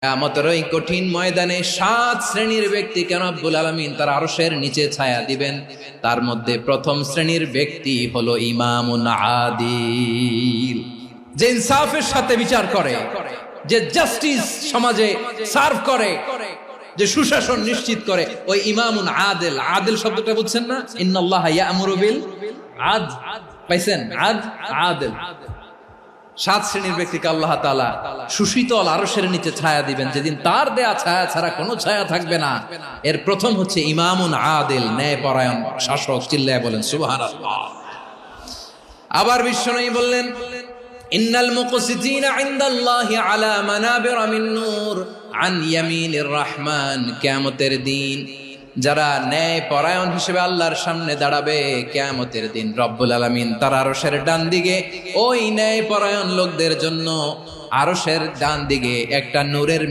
কিয়ামতের ওই কঠিন ময়দানে 7 শ্রেণীর ব্যক্তিকে রব্বুল আলামিন তার আরশের নিচে ছায়া দিবেন। তার মধ্যে প্রথম শ্রেণীর ব্যক্তি হলো ইমামুন আদিল, যে ইনসাফের সাথে বিচার করে, যে জাস্টিস সমাজে সার্ভ করে, যে সুশাসন নিশ্চিত করে, ওই ইমামুন আদিল। আদিল শব্দটা বুঝছেন না? ইন্নাল্লাহা ইয়া'মুরু বিল আদল, পাইছেন? আদিল। 7 শ্রেণীর ব্যক্তিকে আল্লাহ তাআলা সুশীতল আরশের নিচে ছায়া দিবেন, যেদিন তার দেয়া ছায়া ছাড়া কোনো ছায়া থাকবে না। এর প্রথম হচ্ছে ইমামুন আদিল, ন্যায়পরায়ণ শাসক। চিল্লায় বলেন সুবহানাল্লাহ। আবার বিশ্বনবী বললেন, ইন্নাল মুকসিতিনা ইনদাল্লাহি আলা মানাবিরা মিন নূর আন ইয়ামিনির রহমান। কিয়ামতের দিন যারা ন্যায় পরায়ণ হিসেবে আল্লাহর সামনে দাঁড়াবে, কিয়ামতের দিন রব্বুল আলামিন তার আরশের ডান দিকে ওই ন্যায় পরায়ণ লোকদের জন্য আরশের ডান দিকে একটা নূরের